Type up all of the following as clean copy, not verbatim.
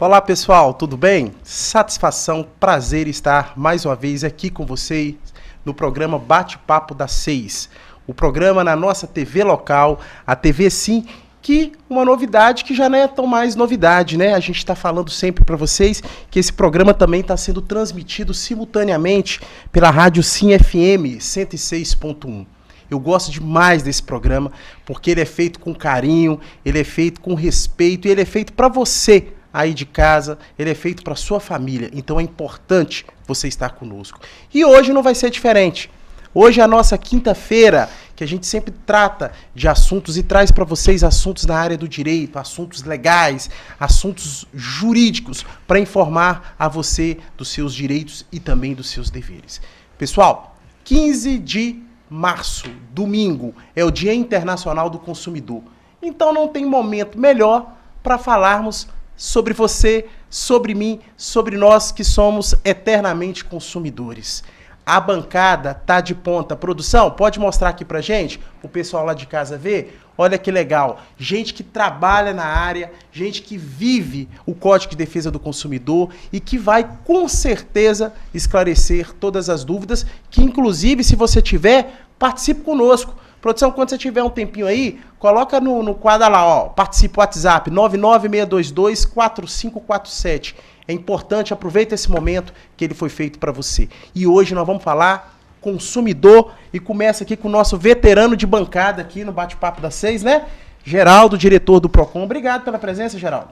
Olá pessoal, tudo bem? Satisfação, prazer estar mais uma vez aqui com vocês no programa Bate-Papo das 6. O programa na nossa TV local, a TV Sim, que uma novidade que já não é tão mais novidade, né? A gente está falando sempre para vocês que esse programa também está sendo transmitido simultaneamente pela Rádio Sim FM 106.1. Eu gosto demais desse programa porque ele é feito com carinho, ele é feito com respeito e ele é feito para você aí de casa, ele é feito para sua família. Então é importante você estar conosco. E hoje não vai ser diferente. Hoje é a nossa quinta-feira, que a gente sempre trata de assuntos e traz para vocês assuntos na área do direito, assuntos legais, assuntos jurídicos, para informar a você dos seus direitos e também dos seus deveres. Pessoal, 15 de março, domingo, é o Dia Internacional do Consumidor. Então não tem momento melhor para falarmos sobre você, sobre mim, sobre nós que somos eternamente consumidores. A bancada tá de ponta. Produção, pode mostrar aqui pra gente? O pessoal lá de casa ver? Olha que legal. Gente que trabalha na área, gente que vive o Código de Defesa do Consumidor e que vai, com certeza, esclarecer todas as dúvidas, que inclusive, se você tiver, participe conosco. Produção, quando você tiver um tempinho aí, coloca no quadro lá, ó, participa o WhatsApp, 996224547. É importante, aproveita esse momento que ele foi feito para você. E hoje nós vamos falar consumidor e começa aqui com o nosso veterano de bancada aqui no Bate-Papo das 6, né? Geraldo, diretor do PROCON. Obrigado pela presença, Geraldo.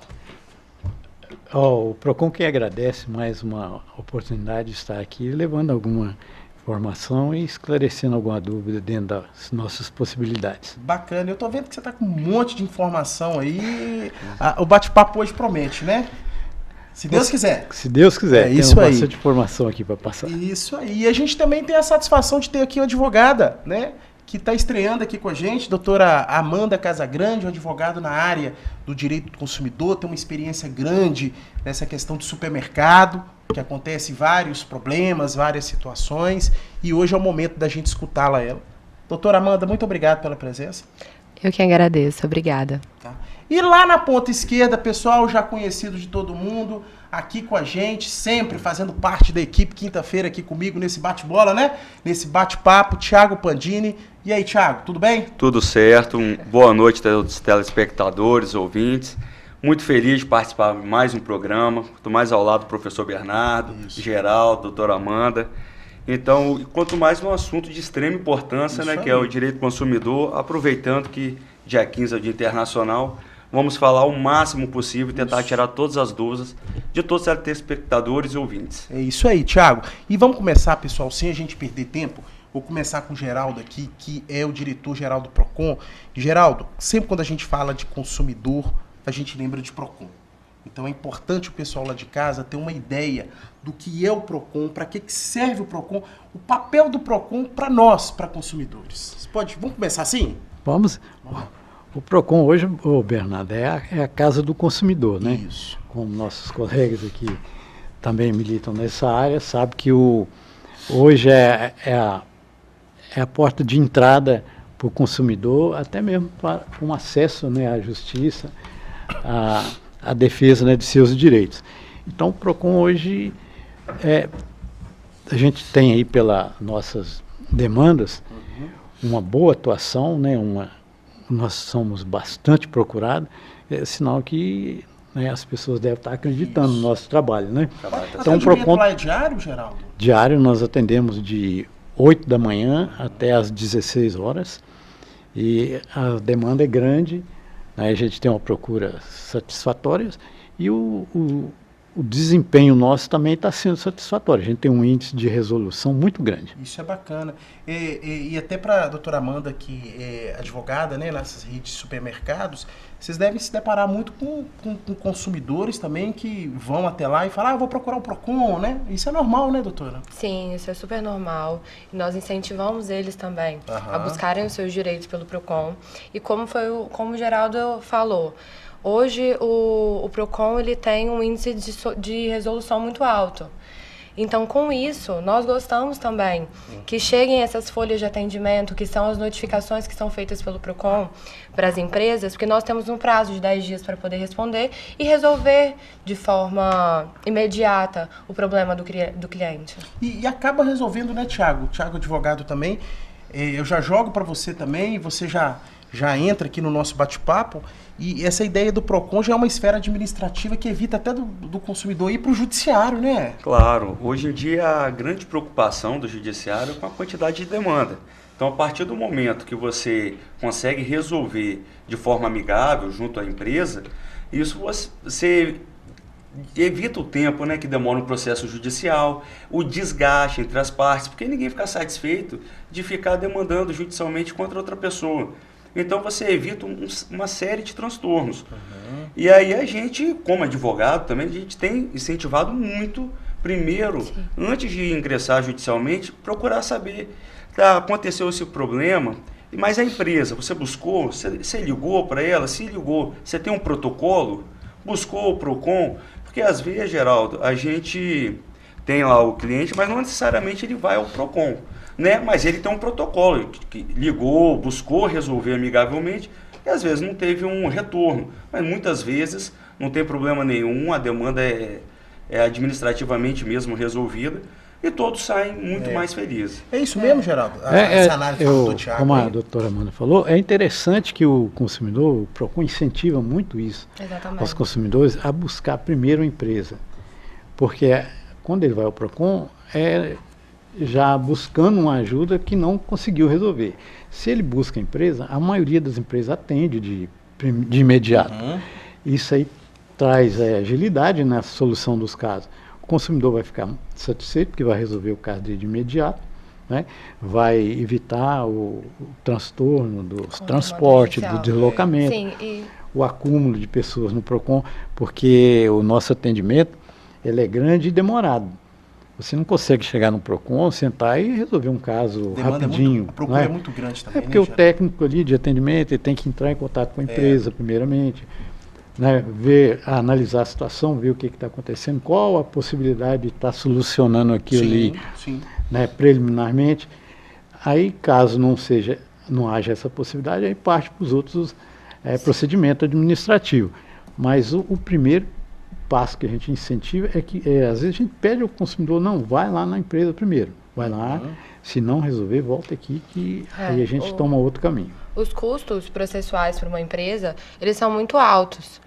O PROCON que agradece mais uma oportunidade de estar aqui levando alguma informação e esclarecendo alguma dúvida dentro das nossas possibilidades. Bacana, eu tô vendo que você tá com um monte de informação aí. O bate-papo hoje promete, né? Se Deus quiser. Se Deus quiser, isso tem aí. Bastante informação aqui para passar. Isso aí. E a gente também tem a satisfação de ter aqui uma advogada, né? Que está estreando aqui com a gente, doutora Amanda Casagrande, um advogado na área do direito do consumidor, tem uma experiência grande nessa questão de supermercado, que acontece vários problemas, várias situações, e hoje é o momento da gente escutá-la ela. Doutora Amanda, muito obrigado pela presença. Eu que agradeço, obrigada. Tá. E lá na ponta esquerda, pessoal já conhecido de todo mundo, aqui com a gente, sempre fazendo parte da equipe, quinta-feira aqui comigo nesse bate-bola, né? Nesse bate-papo, Thiago Pandini. E aí, Thiago, tudo bem? Tudo certo, boa noite aos telespectadores, ouvintes. Muito feliz de participar de mais um programa. Estou mais ao lado do professor Bernardo, Geraldo, doutora Amanda. Então, quanto mais um assunto de extrema importância, né, que é o direito do consumidor, aproveitando que dia 15 é o Dia Internacional, vamos falar o máximo possível e tentar tirar todas as dúvidas de todos os telespectadores e ouvintes. É isso aí, Thiago. E vamos começar, pessoal, sem a gente perder tempo. Vou começar com o Geraldo aqui, que é o diretor-geral do PROCON. Geraldo, sempre quando a gente fala de consumidor, a gente lembra de PROCON. Então é importante o pessoal lá de casa ter uma ideia do que é o PROCON, para que serve o PROCON, o papel do PROCON para nós, para consumidores. Vamos começar assim? Vamos lá. O PROCON hoje, Bernardo, é a casa do consumidor, né? Isso. Como nossos colegas aqui também militam nessa área, sabe que hoje é a porta de entrada para o consumidor, até mesmo para um acesso, né, à justiça, à defesa, né, de seus direitos. Então, o PROCON hoje, a gente tem aí pelas nossas demandas uma boa atuação, né, nós somos bastante procurados, é sinal que, né, as pessoas devem estar acreditando no nosso trabalho, né? Então, o PROCON lá é diário, Geraldo? Diário, nós atendemos de 8 da manhã até às 16 horas e a demanda é grande, né? A gente tem uma procura satisfatória e o desempenho nosso também está sendo satisfatório. A gente tem um índice de resolução muito grande. Isso é bacana. E até para a doutora Amanda, que é advogada, né, nessas redes de supermercados, vocês devem se deparar muito com consumidores também que vão até lá e falam, eu vou procurar o PROCON, né? Isso é normal, né, doutora? Sim, isso é super normal. E nós incentivamos eles também a buscarem os seus direitos pelo PROCON. E como o Geraldo falou, hoje o PROCON ele tem um índice de resolução muito alto. Então, com isso, nós gostamos também que cheguem essas folhas de atendimento, que são as notificações que são feitas pelo PROCON para as empresas, porque nós temos um prazo de 10 dias para poder responder e resolver de forma imediata o problema do cliente. E acaba resolvendo, né, Tiago? Tiago, advogado também. Eu já jogo para você também, você já entra aqui no nosso bate-papo. E essa ideia do PROCON já é uma esfera administrativa que evita até do consumidor ir para o judiciário, né? Claro. Hoje em dia, a grande preocupação do judiciário é com a quantidade de demanda. Então, a partir do momento que você consegue resolver de forma amigável junto à empresa, isso você evita o tempo, né, que demora um processo judicial, o desgaste entre as partes, porque ninguém fica satisfeito de ficar demandando judicialmente contra outra pessoa. Então você evita uma série de transtornos. Uhum. E aí a gente, como advogado também, a gente tem incentivado muito, primeiro, antes de ingressar judicialmente, procurar saber, aconteceu esse problema, mas a empresa, você buscou, você ligou para ela, se ligou, você tem um protocolo, buscou o PROCON, porque às vezes, Geraldo, a gente tem lá o cliente, mas não necessariamente ele vai ao PROCON. Né? Mas ele tem um protocolo, que ligou, buscou resolver amigavelmente e às vezes não teve um retorno. Mas muitas vezes não tem problema nenhum, a demanda é administrativamente mesmo resolvida e todos saem muito mais felizes. É isso mesmo, Geraldo? Essa análise do Thiago. Como a doutora Amanda falou, é interessante que o consumidor, o PROCON, incentiva muito isso. Exatamente. Aos consumidores a buscar primeiro a empresa. Porque quando ele vai ao PROCON, já buscando uma ajuda que não conseguiu resolver. Se ele busca a empresa, a maioria das empresas atende de imediato. Uhum. Isso aí traz agilidade na solução dos casos. O consumidor vai ficar satisfeito, porque vai resolver o caso dele de imediato, né? Vai evitar o transtorno do transporte, do deslocamento, o acúmulo de pessoas no PROCON, porque o nosso atendimento ele é grande e demorado. Você não consegue chegar no PROCON, sentar e resolver um caso rapidinho. A procura é muito grande também. Porque o técnico ali de atendimento ele tem que entrar em contato com a empresa, primeiramente, né, analisar a situação, ver o que está acontecendo, qual a possibilidade de estar solucionando aquilo ali, né, preliminarmente. Aí, caso não haja essa possibilidade, aí parte para os outros procedimentos administrativos. Mas o primeiro passo que a gente incentiva é que, às vezes, a gente pede ao consumidor, não, vai lá na empresa primeiro. Vai lá, se não resolver, volta aqui, que aí a gente toma outro caminho. Os custos processuais para uma empresa, eles são muito altos.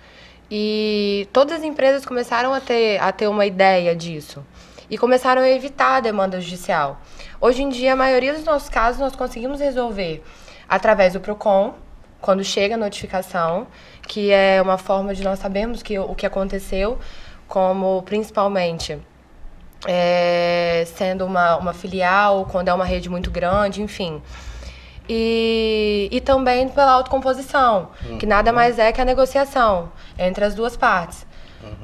E todas as empresas começaram a ter uma ideia disso. E começaram a evitar a demanda judicial. Hoje em dia, a maioria dos nossos casos, nós conseguimos resolver através do PROCON, quando chega a notificação, que é uma forma de nós sabermos o que aconteceu, como principalmente sendo uma filial, quando é uma rede muito grande, enfim. E também pela autocomposição, que nada mais é que a negociação entre as duas partes.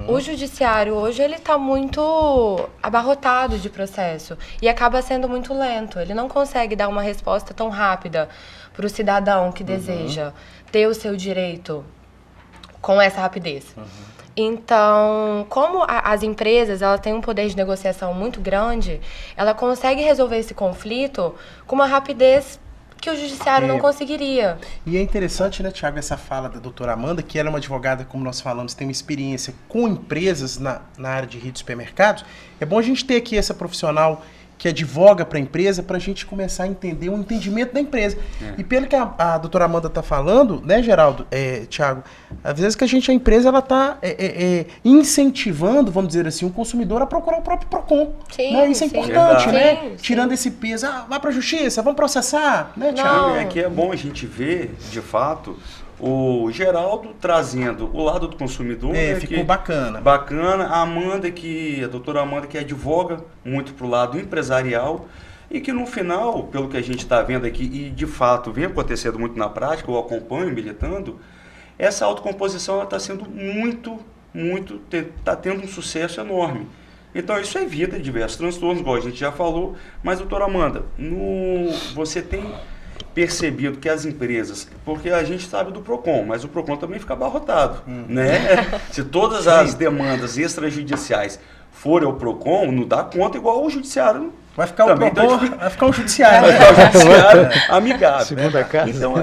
O judiciário hoje ele está muito abarrotado de processo e acaba sendo muito lento. Ele não consegue dar uma resposta tão rápida para o cidadão que deseja ter o seu direito com essa rapidez. Então, como as empresas elas têm um poder de negociação muito grande, ela consegue resolver esse conflito com uma rapidez que o judiciário não conseguiria. E é interessante, né, Tiago, essa fala da doutora Amanda, que ela é uma advogada, como nós falamos, tem uma experiência com empresas na área de rede de supermercados. É bom a gente ter aqui essa profissional que advoga para a empresa, para a gente começar a entender o entendimento da empresa. E pelo que a doutora Amanda está falando, né, Geraldo, Tiago, às vezes que a empresa ela está incentivando, vamos dizer assim, o consumidor a procurar o próprio PROCON. Né? Isso é importante, né? Sim. Tirando esse peso, vai para a justiça, vamos processar, né, Tiago? Aqui é bom a gente ver, de fato, o Geraldo trazendo o lado do consumidor. Ficou bacana. Bacana. A doutora Amanda, que advoga muito para o lado empresarial e que no final, pelo que a gente está vendo aqui, e de fato vem acontecendo muito na prática, eu acompanho militando, essa autocomposição está sendo está tendo um sucesso enorme. Então isso evita diversos transtornos, igual a gente já falou, mas doutora Amanda, você tem percebido que as empresas, porque a gente sabe do PROCON, mas o PROCON também fica abarrotado, né? Se todas as demandas extrajudiciais forem ao PROCON, não dá conta igual o judiciário. Vai ficar Também o PROCON, tá vai ficar o judiciário. Vai ficar o judiciário amigável. Segunda casa. Então,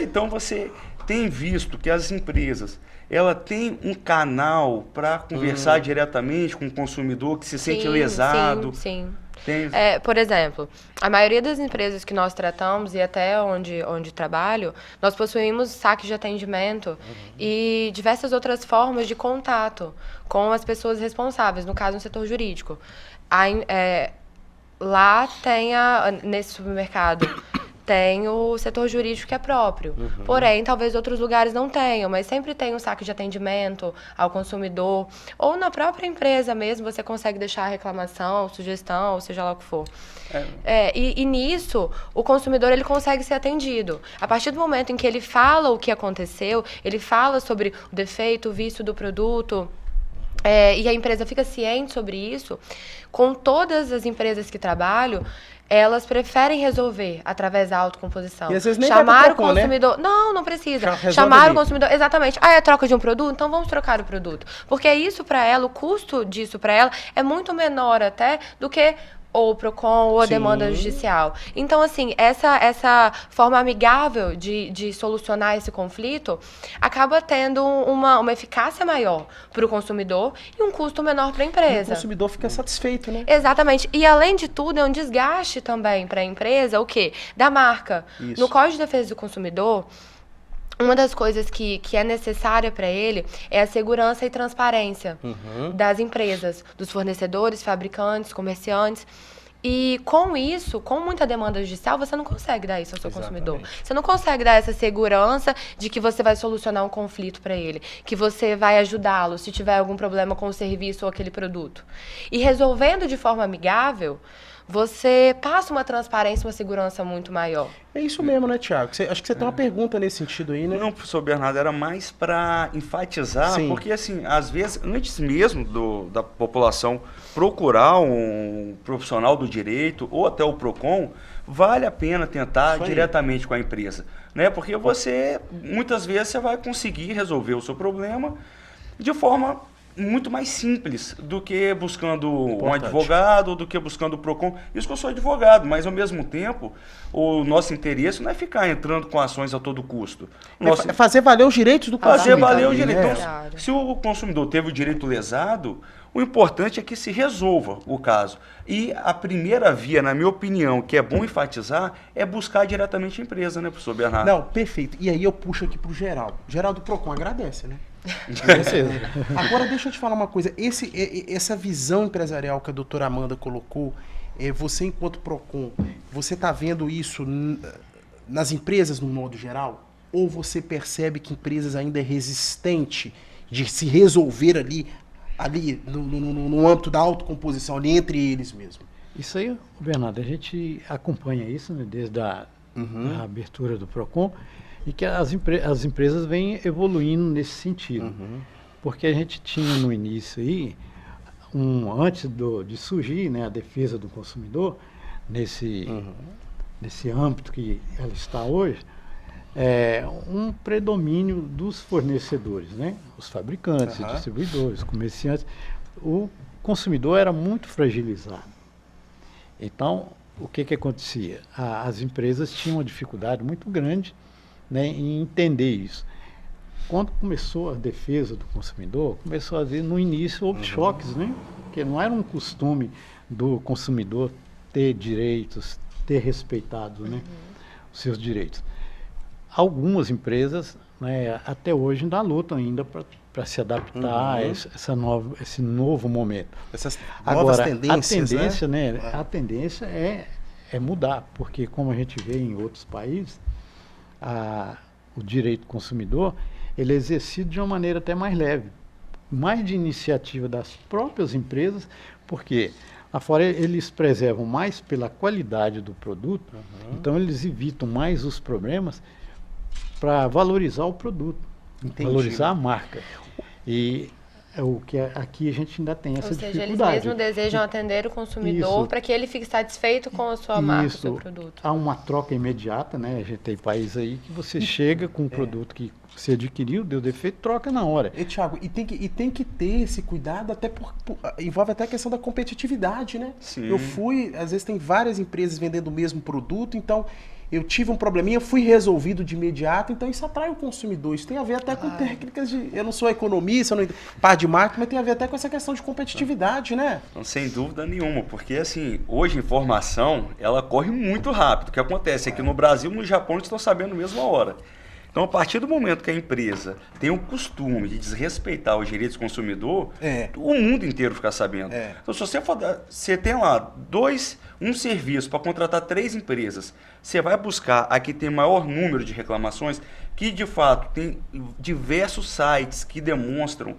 então você tem visto que as empresas, ela tem um canal para conversar diretamente com o consumidor que se sente lesado. Sim. Tem... Por exemplo, a maioria das empresas que nós tratamos e até onde trabalho, nós possuímos saques de atendimento e diversas outras formas de contato com as pessoas responsáveis, no caso no setor jurídico. Lá tem, nesse supermercado, tem o setor jurídico que é próprio. Porém, talvez outros lugares não tenham, mas sempre tem um saque de atendimento ao consumidor. Ou na própria empresa mesmo, você consegue deixar a reclamação, sugestão, ou seja lá o que for. E nisso, o consumidor ele consegue ser atendido. A partir do momento em que ele fala o que aconteceu, ele fala sobre o defeito, o vício do produto... e a empresa fica ciente sobre isso, com todas as empresas que trabalham, elas preferem resolver através da autocomposição. E às vezes nem chamar o PROCON, consumidor. Né? Não precisa. Resolve Chamar ali. o consumidor. Exatamente. É troca de um produto? Então vamos trocar o produto. Porque isso para ela, o custo disso para ela é muito menor até do que ou o PROCON ou a demanda judicial. Então, assim, essa forma amigável de solucionar esse conflito acaba tendo uma eficácia maior para o consumidor e um custo menor para a empresa. O consumidor fica satisfeito, né? Exatamente. E, além de tudo, é um desgaste também para a empresa, o quê? Da marca. Isso. No Código de Defesa do Consumidor, uma das coisas que é necessária para ele é a segurança e transparência das empresas, dos fornecedores, fabricantes, comerciantes. E com isso, com muita demanda judicial, você não consegue dar isso ao seu consumidor. Você não consegue dar essa segurança de que você vai solucionar um conflito para ele, que você vai ajudá-lo se tiver algum problema com o serviço ou aquele produto. E resolvendo de forma amigável, você passa uma transparência, uma segurança muito maior. É isso mesmo, né, Thiago? Acho que você tem uma pergunta nesse sentido aí, né? Não, professor Bernardo, era mais para enfatizar, porque assim, às vezes, antes mesmo da população procurar um profissional do direito ou até o PROCON, vale a pena tentar diretamente com a empresa, né? Porque muitas vezes você vai conseguir resolver o seu problema de forma muito mais simples do que buscando um advogado, do que buscando o PROCON. Isso que eu sou advogado, mas ao mesmo tempo, o nosso interesse não é ficar entrando com ações a todo custo. É fazer valer os direitos do consumidor. Fazer valer os direitos. Né? Então, se o consumidor teve o direito lesado, o importante é que se resolva o caso. E a primeira via, na minha opinião, que é bom enfatizar, é buscar diretamente a empresa, né, professor Bernardo? Não, perfeito. E aí eu puxo aqui pro Geraldo. Geraldo PROCON agradece, né? Agora deixa eu te falar uma coisa. Essa visão empresarial que a doutora Amanda colocou, você enquanto PROCON, você está vendo isso nas empresas no modo geral? Ou você percebe que empresas ainda é resistente de se resolver ali no âmbito da autocomposição, ali entre eles mesmo? Isso aí, Bernardo, a gente acompanha isso, né, desde a abertura do PROCON, e que as empresas vêm evoluindo nesse sentido. Porque a gente tinha no início aí, antes de surgir, né, a defesa do consumidor, nesse âmbito que ela está hoje, um predomínio dos fornecedores, né? Os fabricantes, distribuidores, comerciantes. O consumidor era muito fragilizado. Então, o que acontecia? As empresas tinham uma dificuldade muito grande, né, em entender isso. Quando começou a defesa do consumidor, começou a haver, no início, houve choques, né? Porque não era um costume do consumidor ter direitos, ter respeitado, né, os seus direitos. Algumas empresas, né, até hoje ainda lutam ainda para se adaptar a esse novo momento. Essas novas tendências, a tendência é mudar, porque como a gente vê em outros países, o direito do consumidor ele é exercido de uma maneira até mais leve, mais de iniciativa das próprias empresas, porque lá fora eles preservam mais pela qualidade do produto, então eles evitam mais os problemas para valorizar o produto, valorizar a marca. E o que aqui a gente ainda tem essa Ou seja, dificuldade. eles mesmos desejam atender o consumidor para que ele fique satisfeito com a sua marca, o seu produto. Há uma troca imediata, né? A gente tem país aí que você chega com um produto que você adquiriu, deu defeito, troca na hora. E, Thiago, tem que ter esse cuidado, até envolve até a questão da competitividade, né? Sim. Eu fui, às vezes tem várias empresas vendendo o mesmo produto, então eu tive um probleminha, fui resolvido de imediato, então isso atrai o consumidor. Isso tem a ver até com técnicas de... Eu não sou economista, não par de marketing, mas tem a ver até com essa questão de competitividade, né? Então, sem dúvida nenhuma, porque assim, hoje a informação, ela corre muito rápido. O que acontece é que no Brasil e no Japão eles estão sabendo na mesma hora. Então, a partir do momento que a empresa tem o costume de desrespeitar os direitos do consumidor, o mundo inteiro fica sabendo. Então, se você tem lá um serviço para contratar 3 empresas, você vai buscar a que tem maior número de reclamações, que de fato tem diversos sites que demonstram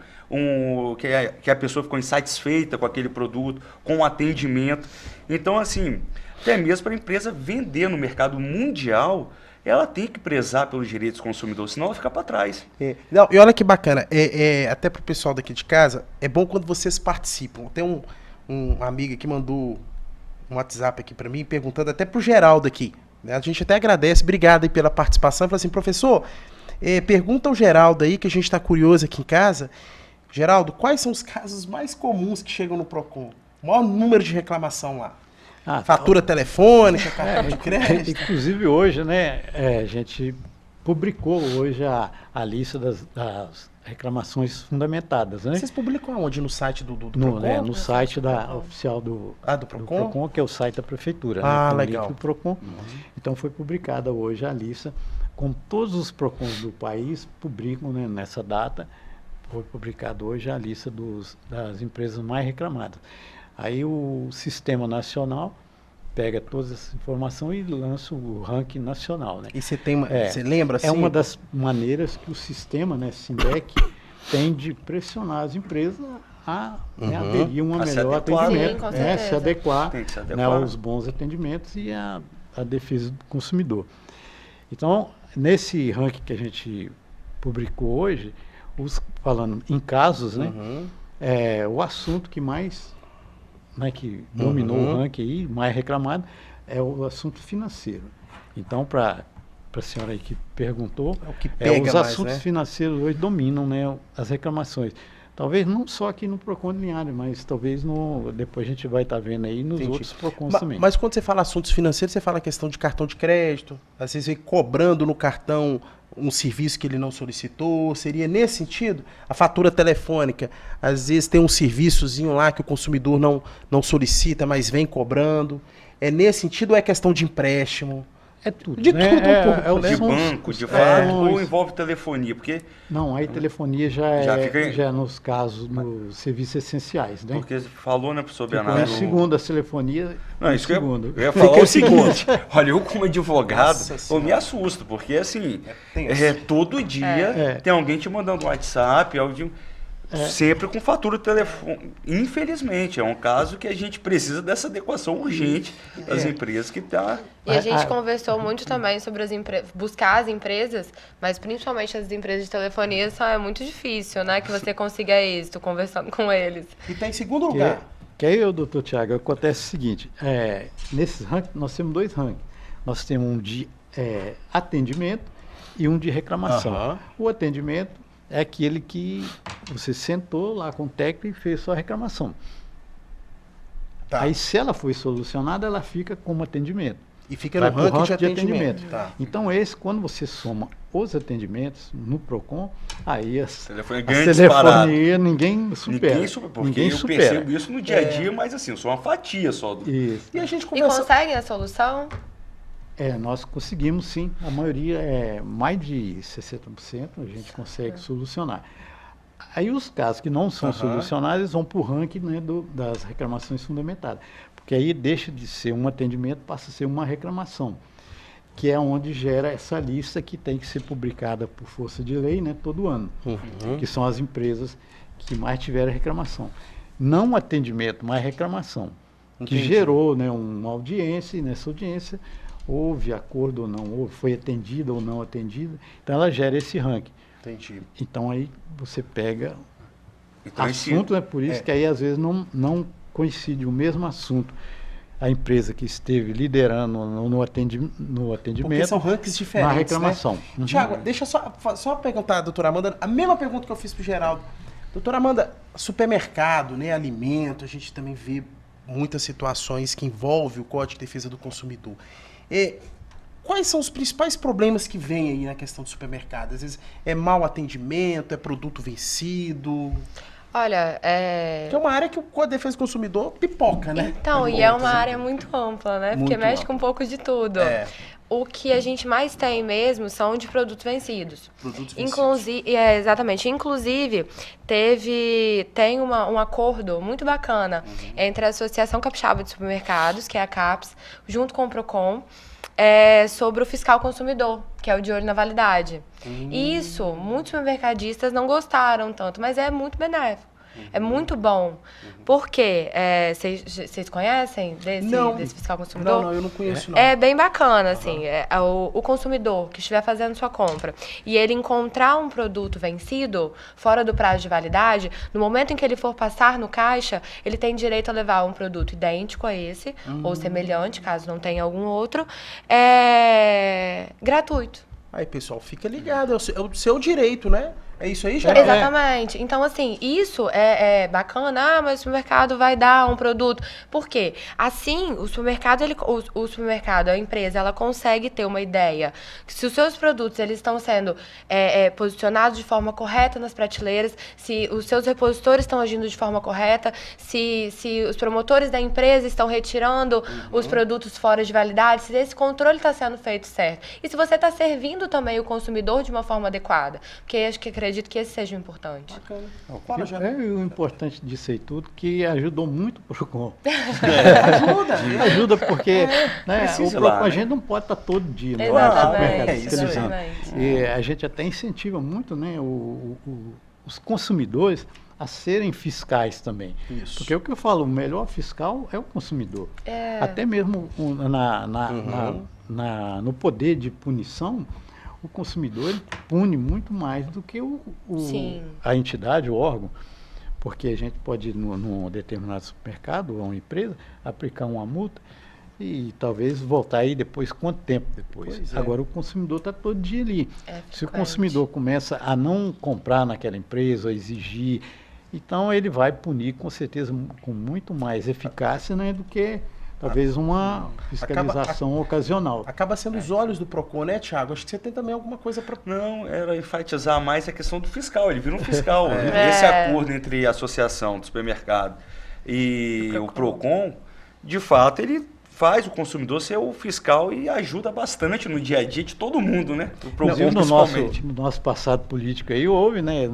que a pessoa ficou insatisfeita com aquele produto, com o atendimento. Então, assim, até mesmo para a empresa vender no mercado mundial, ela tem que prezar pelos direitos do consumidor, senão ela fica para trás. Não, e olha que bacana, até pro pessoal daqui de casa, é bom quando vocês participam. Tem um amigo que mandou um WhatsApp aqui para mim, perguntando até pro Geraldo aqui. Né? A gente até agradece, obrigado aí pela participação. Fala assim, professor, pergunta ao Geraldo aí, que a gente está curioso aqui em casa. Geraldo, quais são os casos mais comuns que chegam no PROCON? O maior número de reclamação lá? Fatura telefônica, cartão de crédito. Inclusive hoje, né, a gente publicou hoje a lista das reclamações fundamentadas, né? Vocês publicam aonde? No site do PROCON? No site oficial do PROCON, que é o site da prefeitura. Ah, né? legal. Do PROCON. Então foi publicada hoje a lista, como todos os PROCONs do país publicam, né, nessa data, foi publicada hoje a lista das empresas mais reclamadas. Aí o Sistema Nacional pega todas essas informações e lança o ranking nacional, né? E você lembra assim? É uma das maneiras que o sistema, né, SINDEC, tem de pressionar as empresas a aderir a um melhor atendimento, se adequar, né, aos bons atendimentos e a defesa do consumidor. Então, nesse ranking que a gente publicou hoje, falando em casos, né, o assunto que mais... Né, que dominou o ranking aí, mais reclamado, é o assunto financeiro. Então, para a senhora aí que perguntou, os assuntos financeiros hoje dominam, né, as reclamações. Talvez não só aqui no PROCON de Linhares, mas talvez depois a gente vai estar vendo aí nos outros PROCONs também. Mas quando você fala assuntos financeiros, você fala a questão de cartão de crédito, às vezes vem cobrando no cartão um serviço que ele não solicitou, seria nesse sentido? A fatura telefônica, às vezes tem um serviçozinho lá que o consumidor não solicita, mas vem cobrando. É nesse sentido ou é questão de empréstimo? É tudo, de né? tudo um pouco, de banco, de fato, ou envolve telefonia, porque... Não, aí telefonia já é nos casos, nos serviços essenciais, né? Porque você falou, né, professor Bernardo? Segundo a telefonia, não, isso eu ia falar o seguinte, olha, eu como advogado, eu me assusto, porque assim, todo dia tem alguém te mandando um WhatsApp, sempre com fatura de telefone. Infelizmente, é um caso que a gente precisa dessa adequação urgente das empresas que está... E a gente conversou muito também sobre buscar as empresas, mas principalmente as empresas de telefonia, é muito difícil, né? Que você consiga êxito conversando com eles. E está em segundo lugar. Que aí, doutor Tiago, acontece o seguinte, nesses rankings, nós temos 2 rankings. Nós temos um de atendimento e um de reclamação. O atendimento é aquele que você sentou lá com o técnico e fez sua reclamação. Aí, se ela foi solucionada, ela fica como atendimento. E fica no ranking de atendimento. Então, quando você soma os atendimentos no PROCON, aí a telefonia ninguém supera. Ninguém supera. Eu percebo isso no dia a dia, mas assim, eu sou uma fatia só. E a gente conseguem a solução? Nós conseguimos sim, a maioria mais de 60% a gente consegue solucionar. Aí os casos que não são solucionados vão para o ranking, né, das reclamações fundamentadas, porque aí deixa de ser um atendimento, passa a ser uma reclamação, que é onde gera essa lista que tem que ser publicada por força de lei, né, todo ano, que são as empresas que mais tiveram reclamação. Não atendimento, mas reclamação, que gerou, né, uma audiência, e nessa audiência houve acordo ou não, foi atendida ou não atendida, então ela gera esse ranking. Entendi. Então aí você pega Então, assunto, é por isso que aí às vezes não coincide o mesmo assunto. A empresa que esteve liderando no atendimento, Porque são rankings diferentes, na reclamação. Né? Uhum. Tiago, deixa só perguntar, doutora Amanda, a mesma pergunta que eu fiz para o Geraldo. Doutora Amanda, supermercado, né, alimento, a gente também vê muitas situações que envolvem o Código de Defesa do Consumidor. Quais são os principais problemas que vêm aí na questão do supermercado? Às vezes é mau atendimento, é produto vencido... Olha, Que é uma área que o Código de Defesa do Consumidor pipoca, né? Então, e é uma área muito ampla, né? Porque Muito mexe ampla. com um pouco de tudo. O que a gente mais tem mesmo são de produtos vencidos. Produtos vencidos. Exatamente. Inclusive, tem um acordo muito bacana entre a Associação Capixaba de Supermercados, que é a CAPES, junto com o PROCON, sobre o fiscal consumidor, que é o de olho na validade. Isso, muitos supermercadistas não gostaram tanto, mas é muito benéfico. É muito bom. Por quê? Vocês conhecem desse fiscal consumidor? Não, eu não conheço, não. É bem bacana, assim. O consumidor que estiver fazendo sua compra e ele encontrar um produto vencido, fora do prazo de validade, no momento em que ele for passar no caixa, ele tem direito a levar um produto idêntico a esse, ou semelhante, caso não tenha algum outro, gratuito. Aí, pessoal, fica ligado. É o seu direito, né? É isso aí, já? Exatamente. Então, assim, isso é bacana. Mas o supermercado vai dar um produto. Por quê? Assim, o supermercado, a empresa, ela consegue ter uma ideia que se os seus produtos eles estão sendo posicionados de forma correta nas prateleiras, se os seus repositores estão agindo de forma correta, se os promotores da empresa estão retirando os produtos fora de validade, se esse controle está sendo feito certo. E se você está servindo também o consumidor de uma forma adequada. Porque acredito que esse seja o importante. Bacana. O importante disso aí tudo que ajudou muito o PROCON. Ajuda porque o PROCON a gente não pode estar todo dia no supermercado fiscalizando. E a gente até incentiva muito, né, os consumidores a serem fiscais também. Isso. Porque o que eu falo, o melhor fiscal é o consumidor. Até mesmo no poder de punição, o consumidor ele pune muito mais do que a entidade, o órgão, porque a gente pode ir num determinado supermercado ou uma empresa, aplicar uma multa e talvez voltar aí depois, quanto tempo depois? Agora o consumidor está todo dia ali. Se o consumidor começa a não comprar naquela empresa, a exigir, então ele vai punir com certeza com muito mais eficácia, né, do que talvez uma fiscalização ocasional. Acaba sendo os olhos do PROCON, né, Tiago? Acho que você tem também alguma coisa para... Não, era enfatizar mais a questão do fiscal. Ele vira um fiscal. Esse acordo entre a Associação do Supermercado e o PROCON, de fato, ele faz o consumidor ser o fiscal e ajuda bastante no dia a dia de todo mundo, né? O PROCON, principalmente. No nosso passado político aí houve, né,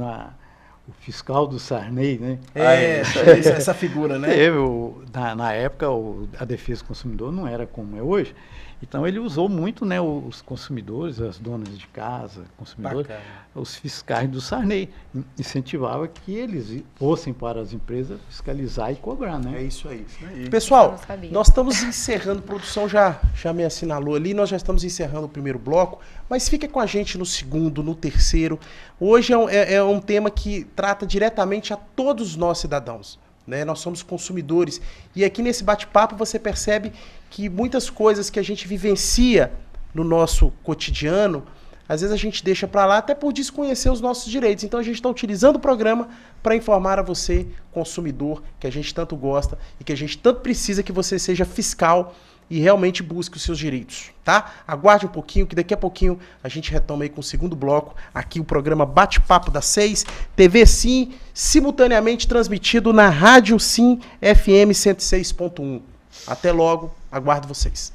o fiscal do Sarney, né? Essa figura, né? Na época, a defesa do consumidor não era como é hoje. Então, ele usou muito, né, os consumidores, as donas de casa, consumidores, os fiscais do Sarney. Incentivava que eles fossem para as empresas fiscalizar e cobrar, né? É isso aí. Pessoal, nós estamos encerrando, a produção já me assinalou ali, nós já estamos encerrando o primeiro bloco, mas fica com a gente no segundo, no terceiro. Hoje é um tema que trata diretamente a todos nós cidadãos. Né? Nós somos consumidores e aqui nesse bate-papo você percebe que muitas coisas que a gente vivencia no nosso cotidiano, às vezes a gente deixa para lá até por desconhecer os nossos direitos. Então a gente está utilizando o programa para informar a você, consumidor, que a gente tanto gosta e que a gente tanto precisa que você seja fiscal e realmente busque os seus direitos, tá? Aguarde um pouquinho, que daqui a pouquinho a gente retoma aí com o segundo bloco, aqui o programa Bate-Papo das 6, TV Sim, simultaneamente transmitido na Rádio Sim FM 106.1. Até logo, aguardo vocês.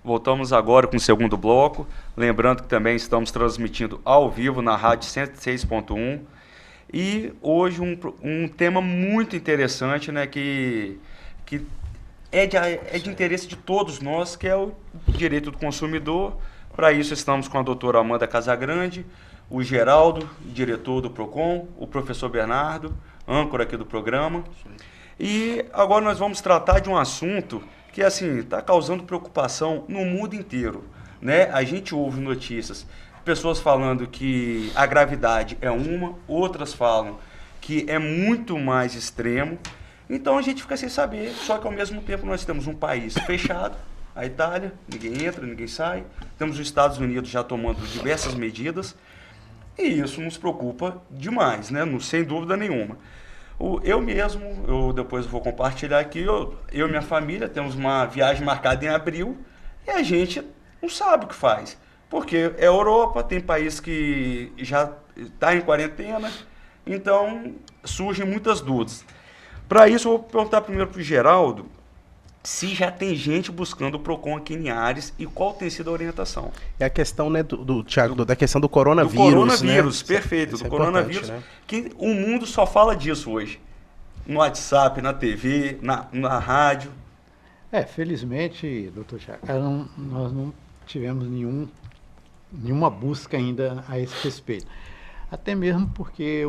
Voltamos agora com o segundo bloco, lembrando que também estamos transmitindo ao vivo na Rádio 106.1 e hoje um tema muito interessante, né, que é de interesse de todos nós, que é o direito do consumidor. Para isso estamos com a doutora Amanda Casagrande, o Geraldo, diretor do PROCON, o professor Bernardo, âncora aqui do programa. E agora nós vamos tratar de um assunto que assim está causando preocupação no mundo inteiro, né? A gente ouve notícias, pessoas falando que a gravidade é uma, outras falam que é muito mais extremo. Então a gente fica sem saber, só que ao mesmo tempo nós temos um país fechado, a Itália, ninguém entra, ninguém sai. Temos os Estados Unidos já tomando diversas medidas e isso nos preocupa demais, né? Sem dúvida nenhuma. Eu mesmo, depois vou compartilhar aqui, eu e minha família temos uma viagem marcada em abril e a gente não sabe o que faz. Porque é Europa, tem país que já está em quarentena, então surgem muitas dúvidas. Para isso, eu vou perguntar primeiro para o Geraldo se já tem gente buscando o PROCON aqui em Ares e qual tem sido a orientação. É a questão, né, Thiago, da questão do coronavírus. Do coronavírus, né? perfeito, Isso do é coronavírus, né? Que o mundo só fala disso hoje. No WhatsApp, na TV, na rádio. Felizmente, doutor Thiago, nós não tivemos nenhuma busca ainda a esse respeito. Até mesmo porque,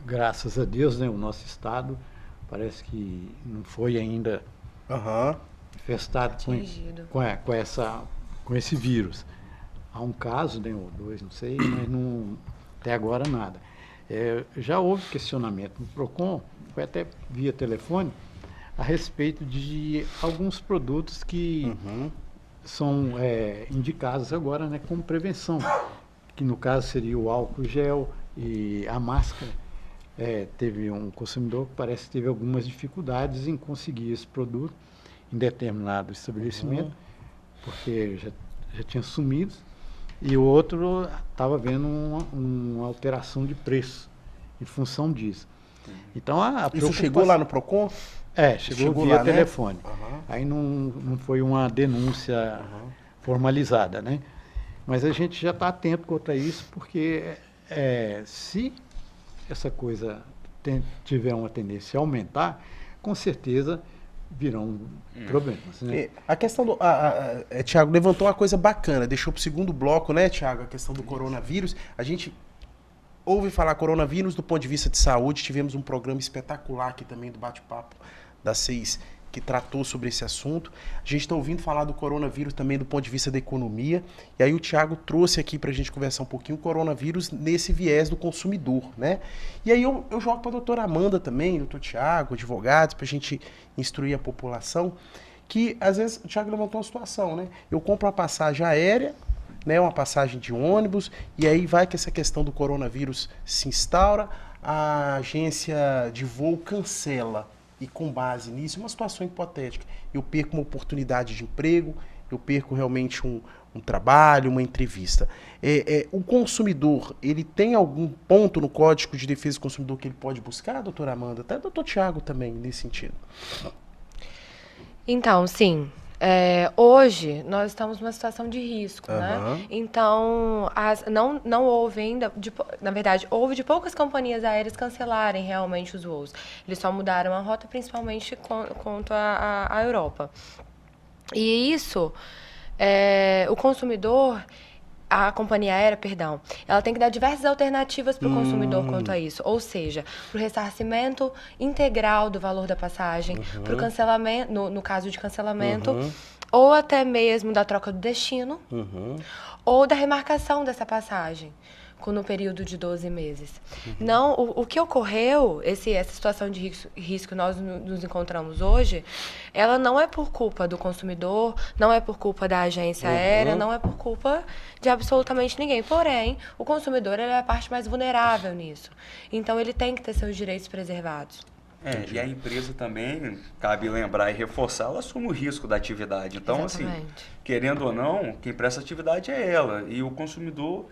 graças a Deus, né, o nosso estado parece que não foi ainda infestado com esse vírus. Há um caso, né, ou dois, não sei, mas até agora nada. Já houve questionamento no PROCON, foi até via telefone, a respeito de alguns produtos que são indicados agora, né, como prevenção, que no caso seria o álcool gel e a máscara. Teve um consumidor que parece que teve algumas dificuldades em conseguir esse produto em determinado estabelecimento, porque já tinha sumido, e o outro estava vendo uma alteração de preço em função disso. Então, isso chegou lá no PROCON? Chegou via lá, telefone. Né? Aí não foi uma denúncia formalizada, né? Mas a gente já está atento quanto a isso, porque se essa coisa tiver uma tendência a aumentar, com certeza virão problemas. Né? A questão do... Thiago levantou uma coisa bacana, deixou para o segundo bloco, né, Thiago? A questão do coronavírus. A gente ouve falar coronavírus do ponto de vista de saúde, tivemos um programa espetacular aqui também do Bate-Papo das 6, que tratou sobre esse assunto. A gente está ouvindo falar do coronavírus também do ponto de vista da economia, e aí o Thiago trouxe aqui para a gente conversar um pouquinho o coronavírus nesse viés do consumidor, né? E aí eu jogo para a doutora Amanda também, doutor Thiago, advogados, para a gente instruir a população, que às vezes o Thiago levantou uma situação, né? Eu compro uma passagem aérea, né, uma passagem de ônibus, e aí vai que essa questão do coronavírus se instaura, a agência de voo cancela. E com base nisso, uma situação hipotética, eu perco uma oportunidade de emprego, eu perco realmente um trabalho, uma entrevista. O consumidor, ele tem algum ponto no Código de Defesa do Consumidor que ele pode buscar, doutora Amanda? Até o doutor Thiago também, nesse sentido. Então, sim. Hoje, nós estamos numa situação de risco, né? Então, não houve ainda... na verdade, houve de poucas companhias aéreas cancelarem realmente os voos. Eles só mudaram a rota, principalmente quanto à Europa. E isso, o consumidor... A companhia aérea, perdão, ela tem que dar diversas alternativas para o consumidor quanto a isso. Ou seja, para o ressarcimento integral do valor da passagem, para o cancelamento, no caso de cancelamento, ou até mesmo da troca do destino, ou da remarcação dessa passagem, no período de 12 meses. Não, o que ocorreu, essa situação de risco que nós nos encontramos hoje, ela não é por culpa do consumidor, não é por culpa da agência aérea, não é por culpa de absolutamente ninguém. Porém, o consumidor ele é a parte mais vulnerável nisso. Então, ele tem que ter seus direitos preservados. E a empresa também, cabe lembrar e reforçar, ela assume o risco da atividade. Então, Exatamente. assim, querendo ou não, quem presta atividade é ela. E o consumidor...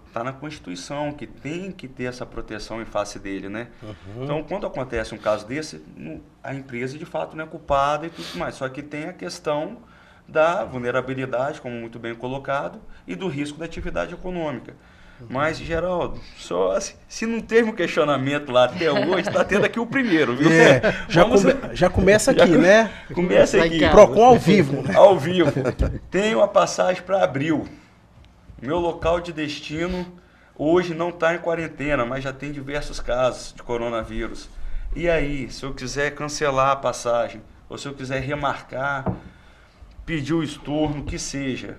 Está na Constituição, que tem que ter essa proteção em face dele, né? Então, quando acontece um caso desse, a empresa, de fato, não é culpada e tudo mais. Só que tem a questão da vulnerabilidade, como muito bem colocado, e do risco da atividade econômica. Mas, Geraldo, só se não teve um questionamento lá até hoje, está tendo aqui o primeiro, viu? Já começa aqui, né? Começa aqui. PROCON ao vivo. Ao vivo. Tem uma passagem para abril. Meu local de destino hoje não está em quarentena, mas já tem diversos casos de coronavírus. E aí, se eu quiser cancelar a passagem, ou se eu quiser remarcar, pedir o estorno, que seja,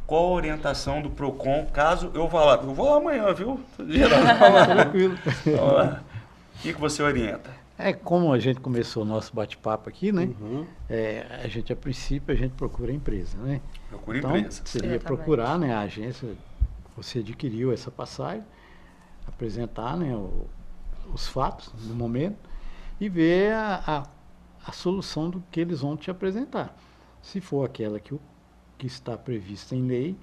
qual a orientação do PROCON, caso eu vá lá? Eu vou lá amanhã, viu? Tranquilo. O que você orienta? Como a gente começou o nosso bate-papo aqui, né? A gente, a princípio, a gente procura a empresa, né? Procura então, empresa. Seria Exatamente. procurar, né, a agência, você adquiriu essa passagem, apresentar, né, os fatos no momento e ver a solução do que eles vão te apresentar. Se for aquela que está prevista em lei,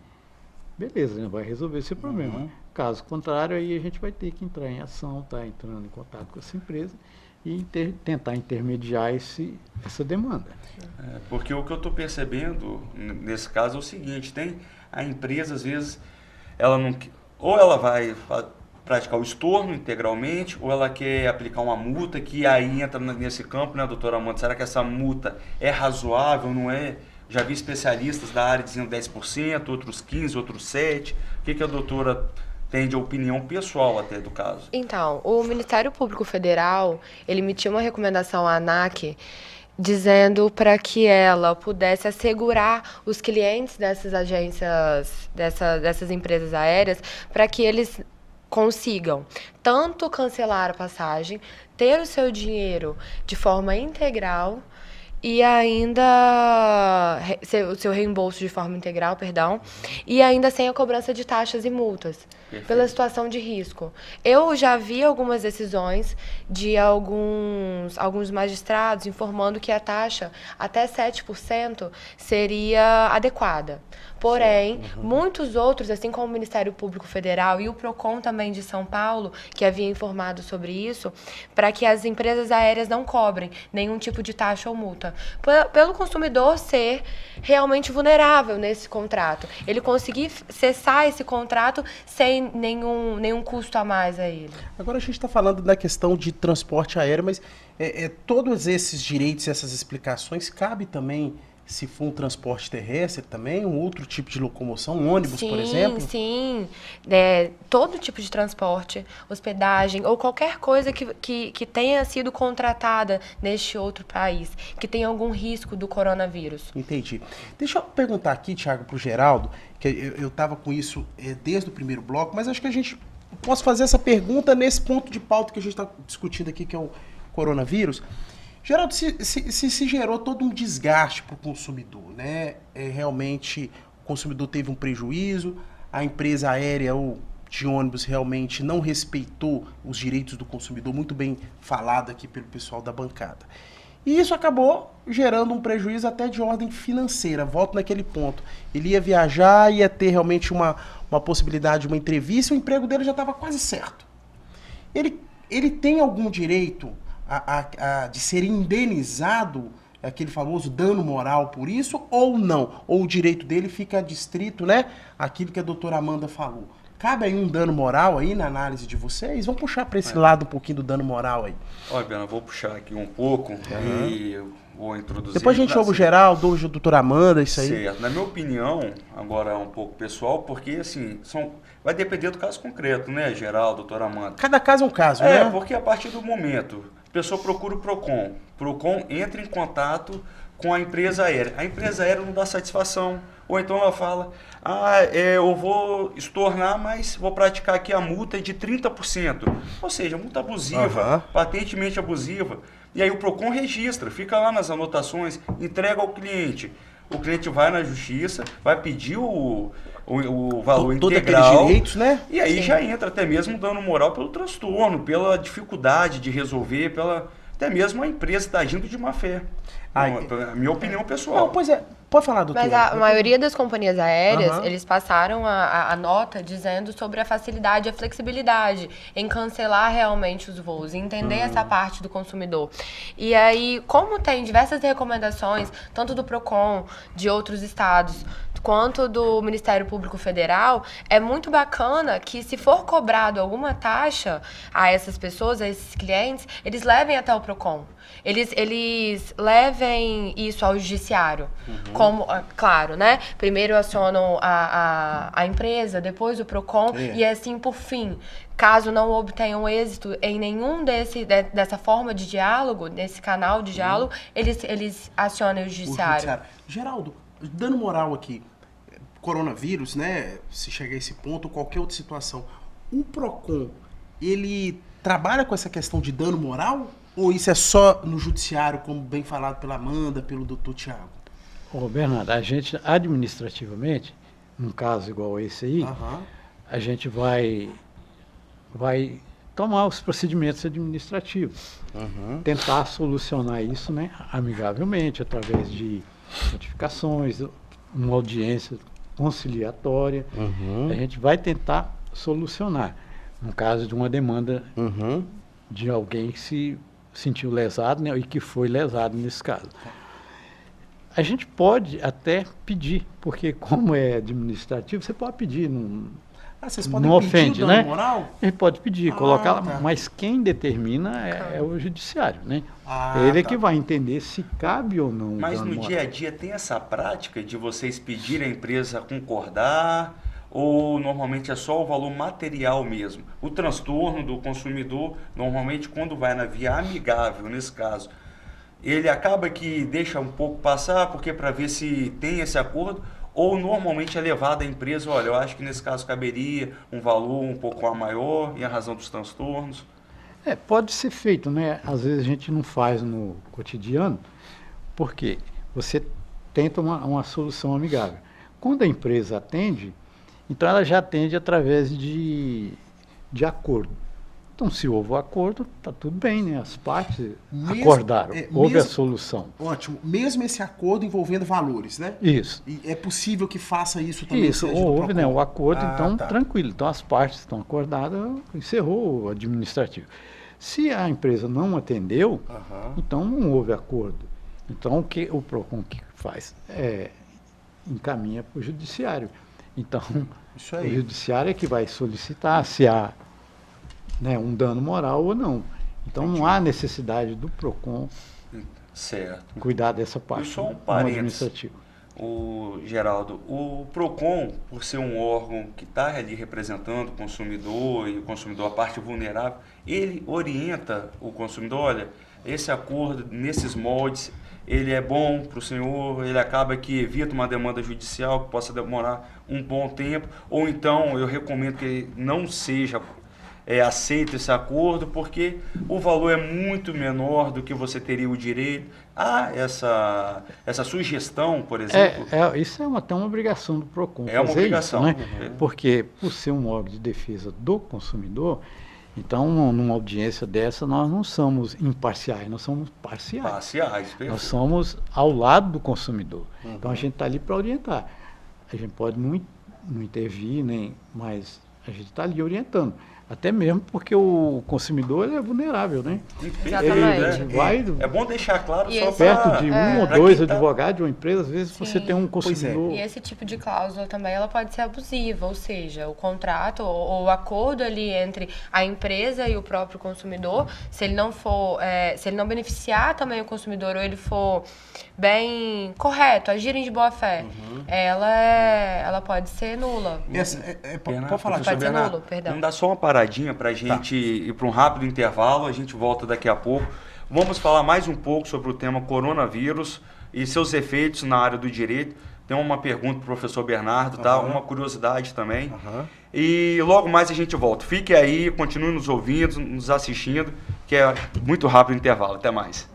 beleza, né, vai resolver esse problema. Caso contrário, aí a gente vai ter que entrar em ação, tá entrando em contato com essa empresa e tentar intermediar essa demanda. Porque o que eu estou percebendo nesse caso é o seguinte, tem a empresa, às vezes, ela não, ou ela vai praticar o estorno integralmente, ou ela quer aplicar uma multa, que aí entra nesse campo, né, doutora Amanda? Será que essa multa é razoável, não é? Já vi especialistas da área dizendo 10%, outros 15%, outros 7%. O que a doutora tem de opinião pessoal até do caso? Então, o Ministério Público Federal, ele emitiu uma recomendação à ANAC dizendo para que ela pudesse assegurar os clientes dessas agências, dessas empresas aéreas, para que eles consigam tanto cancelar a passagem, ter o seu dinheiro de forma integral e ainda o seu reembolso de forma integral, perdão, e ainda sem a cobrança de taxas e multas, pela situação de risco. Eu já vi algumas decisões de alguns magistrados informando que a taxa até 7% seria adequada. Porém, muitos outros, assim como o Ministério Público Federal e o PROCON também de São Paulo, que havia informado sobre isso, para que as empresas aéreas não cobrem nenhum tipo de taxa ou multa. Pelo consumidor ser realmente vulnerável nesse contrato. Ele conseguir cessar esse contrato sem nenhum custo a mais a ele. Agora a gente está falando da questão de transporte aéreo, mas todos esses direitos e essas explicações cabe também se for um transporte terrestre também, um outro tipo de locomoção, um ônibus, por exemplo? Sim. Todo tipo de transporte, hospedagem ou qualquer coisa que tenha sido contratada neste outro país, que tenha algum risco do coronavírus. Entendi. Deixa eu perguntar aqui, Thiago, para o Geraldo, que eu estava com isso desde o primeiro bloco, mas acho que posso fazer essa pergunta nesse ponto de pauta que a gente está discutindo aqui, que é o coronavírus. Geraldo, se gerou todo um desgaste para o consumidor, né? Realmente o consumidor teve um prejuízo, a empresa aérea ou de ônibus realmente não respeitou os direitos do consumidor, muito bem falado aqui pelo pessoal da bancada. E isso acabou gerando um prejuízo até de ordem financeira. Volto naquele ponto. Ele ia viajar, ia ter realmente uma possibilidade de uma entrevista, o emprego dele já estava quase certo. Ele tem algum direito de ser indenizado, aquele famoso dano moral por isso, ou não? Ou o direito dele fica adstrito, né? Aquilo que a doutora Amanda falou. Cabe aí um dano moral aí na análise de vocês? Vamos puxar para esse lado um pouquinho do dano moral aí. Olha, Bena, vou puxar aqui um pouco e eu vou introduzir... Depois a gente ouve o Geraldo, ouve a doutora Amanda, isso aí. Certo. Na minha opinião, agora um pouco pessoal, porque assim, vai depender do caso concreto, né, Geraldo, doutora Amanda? Cada caso é um caso, né? Porque a partir do momento, a pessoa procura o PROCON. O PROCON entra em contato com a empresa aérea. A empresa aérea não dá satisfação. Ou então ela fala, eu vou estornar, mas vou praticar aqui a multa de 30%. Ou seja, multa abusiva, patentemente abusiva. E aí o PROCON registra, fica lá nas anotações, entrega ao cliente. O cliente vai na justiça, vai pedir o valor integral. Aqueles direitos, né? E aí já entra até mesmo dano moral pelo transtorno, pela dificuldade de resolver, até mesmo a empresa está agindo de má fé. A minha opinião pessoal. Não, pois é. Pode falar, doutor. Mas a maioria das companhias aéreas, eles passaram a nota dizendo sobre a facilidade e a flexibilidade em cancelar realmente os voos, entender essa parte do consumidor. E aí, como tem diversas recomendações, tanto do PROCON, de outros estados, quanto do Ministério Público Federal, é muito bacana que, se for cobrado alguma taxa a essas pessoas, a esses clientes, eles levem até o PROCON. Eles levem isso ao judiciário. Como, claro, né? Primeiro acionam a empresa, depois o PROCON, e assim por fim. Caso não obtenham êxito em nenhum dessa forma de diálogo, nesse canal de diálogo, eles acionam o judiciário. Geraldo, dando moral aqui, coronavírus, né? Se chegar a esse ponto, qualquer outra situação, o PROCON, ele trabalha com essa questão de dano moral? Ou isso é só no judiciário, como bem falado pela Amanda, pelo doutor Tiago? Ô, Bernardo, a gente administrativamente, num caso igual esse aí, a gente vai tomar os procedimentos administrativos, tentar solucionar isso, né, amigavelmente, através de notificações, uma audiência conciliatória. A gente vai tentar solucionar, no caso de uma demanda de alguém que se sentiu lesado, né, e que foi lesado nesse caso. A gente pode até pedir, porque como é administrativo, você pode pedir, vocês podem não pedir ofende, o dano né? moral? Ele pode pedir, colocar lá, tá. mas quem determina é o judiciário, né? Ele que vai entender se cabe ou não. Mas dano no moral. dia a dia tem essa prática de vocês pedirem a empresa a concordar, ou normalmente é só o valor material mesmo? O transtorno do consumidor, normalmente quando vai na via amigável, nesse caso, ele acaba que deixa um pouco passar, porque para ver se tem esse acordo, ou normalmente é levado à empresa, olha, eu acho que nesse caso caberia um valor um pouco maior, em razão dos transtornos. Pode ser feito, né? Às vezes a gente não faz no cotidiano, porque você tenta uma solução amigável. Quando a empresa atende, então ela já atende através de acordo. Então, se houve o acordo, está tudo bem, né? As partes acordaram, houve a solução. Ótimo. Mesmo esse acordo envolvendo valores, né? Isso. E é possível que faça isso também? Isso, houve, né, o acordo, então, tá. tranquilo. Então, as partes estão acordadas, encerrou o administrativo. Se a empresa não atendeu, então não houve acordo. Então, o que o PROCON que faz? Encaminha para o judiciário. Então, isso aí. O judiciário é que vai solicitar se há, né, um dano moral ou não. Então, não há necessidade do PROCON cuidar dessa parte só um no parênteses. administrativo. O Geraldo, o PROCON, por ser um órgão que está ali representando o consumidor e o consumidor, a parte vulnerável, ele orienta o consumidor, olha, esse acordo, nesses moldes, ele é bom para o senhor, ele acaba que evita uma demanda judicial que possa demorar um bom tempo, ou então eu recomendo que não seja aceito esse acordo, porque o valor é muito menor do que você teria o direito. Há essa sugestão, por exemplo? Isso é até uma obrigação do PROCON. É uma obrigação. Isso, né? Porque, por ser um órgão de defesa do consumidor, então, numa audiência dessa, nós não somos imparciais, nós somos parciais. Perfeito. Nós somos ao lado do consumidor. Então, a gente está ali para orientar. A gente pode não intervir, mas a gente está ali orientando. Até mesmo porque o consumidor ele é vulnerável, né? Exatamente. É bom deixar claro E só perto de um ou dois advogados de uma empresa, às vezes Sim. você tem um consumidor. E esse tipo de cláusula também ela pode ser abusiva, ou seja, o contrato ou o acordo ali entre a empresa e o próprio consumidor, se ele não for, se ele não beneficiar também o consumidor ou ele for bem correto, agirem de boa fé, ela pode ser nula. Pode falar, Pode ser nulo, perdão. Vamos dar só uma paradinha para a gente ir para um rápido intervalo, a gente volta daqui a pouco. Vamos falar mais um pouco sobre o tema coronavírus e seus efeitos na área do direito. Tem uma pergunta para o professor Bernardo, tá? Uma curiosidade também. E logo mais a gente volta. Fique aí, continue nos ouvindo, nos assistindo, que é muito rápido o intervalo. Até mais.